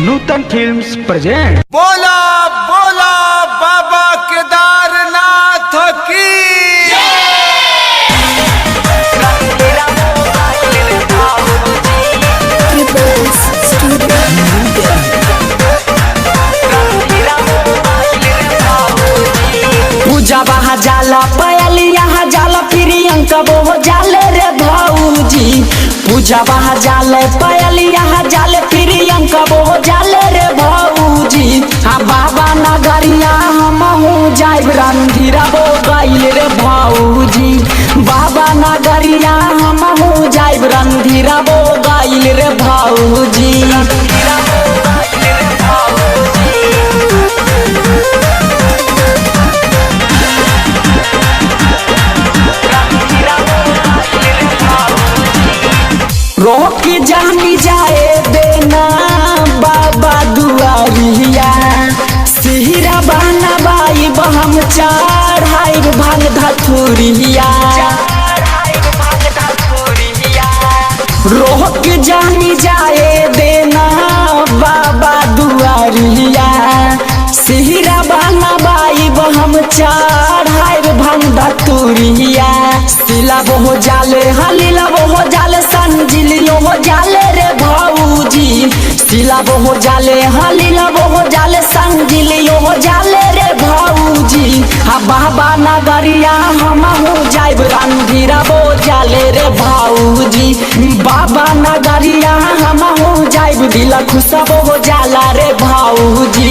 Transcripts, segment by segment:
नूतन films present. बोला बोला बाबा केदारनाथ की। पूजा वहाँ जाला पयली यहाँ जाला प्रियंका वो जाले रे भाऊजी। पूजा वहाँ जाले पयली यहाँ जाले प्रियंका वो जाले रे भाऊजी। हाँ बाबा नगरिया हम हूँ जाइब रणधीरा वो गइल रे भाऊजी। बाबा नगरिया हम हूँ जाइब रणधीरा वो गइल रे भाऊजी। रोक जानी जाए देना बाबा दुआरिया। सिहरा बहना बाई बहम चढ़ाई भांग धथुरिया। रोक जानी जाए देना बाबा दुआरिया। सिहरा बहना बाई बहम चढ़ाई भांग धथुरिया। सिला वो जाले हलीला वो जाले संजिलियो हो जाले रे भाऊजी। सिला वो जाले हलीला वो जाले संजिलियो हो जाले रे भाऊजी। हाँ बाबा नगरिया हम हूँ जाइब रणधीरा वो जाले रे भाऊजी। बाबा नगरिया हम हूँ जाइब दिला खुशा वो जाला रे भाऊजी।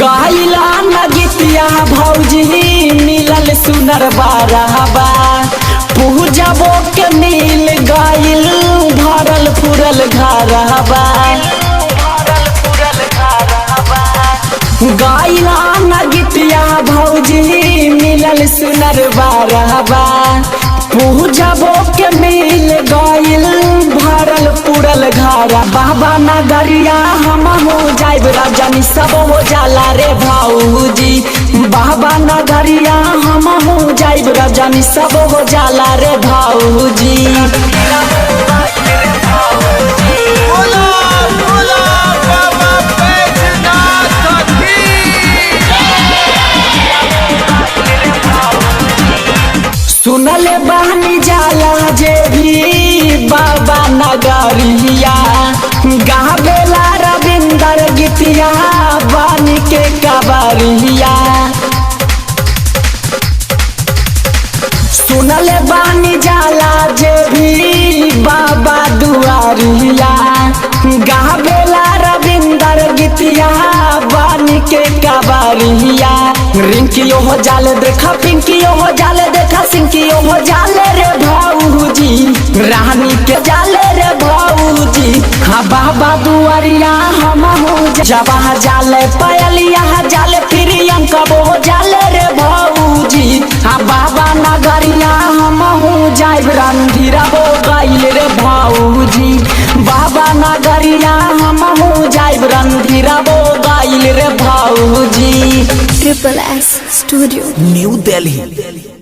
गाइला नगितिया भौजी मिलल सुनर बारहबा। पूजबो के मिल गाइल भरल पुरल घरबा। गाइला नगितिया भौजी मिलल सुनर बारहबा। पूजबो के मिल गाइल भरल पुरल घर। बाबा नगरिया हम हो जाइब राजनी सब हो जाला रे भाऊजी। बाबा नगरिया हम हो जाइब राजनी सब हो जाला रे भाऊजी। बोला बोला बाबा बैजनाथ की। सुनल बहनी जाला जे भी बाबा नगरिया। गावेला रविंदर गीतिया बन के कबरिया। सुनल बहनी जाला जे भी बाबा दुआरिया। गावेला रविंदर गीतिया बन के कबरिया। रिंकियो हो जाले देखा पिंकियो हो जाले देखा सिंकियो हो जाले रे भाऊजी। रानी के जाले रे भाऊजी। हाँ बाबा दुआरिया हम हो जबा जाले पयलिया जाले प्रियंका वो जाले रे भाऊजी। हाँ बाबा नगरिया हम हो जाइब रणधीरा वो गइल रे भाऊजी। बाबा नगरिया हम हो जाइब रणधीरा वो गइल रे भाऊजी। Triple S Studio, New Delhi।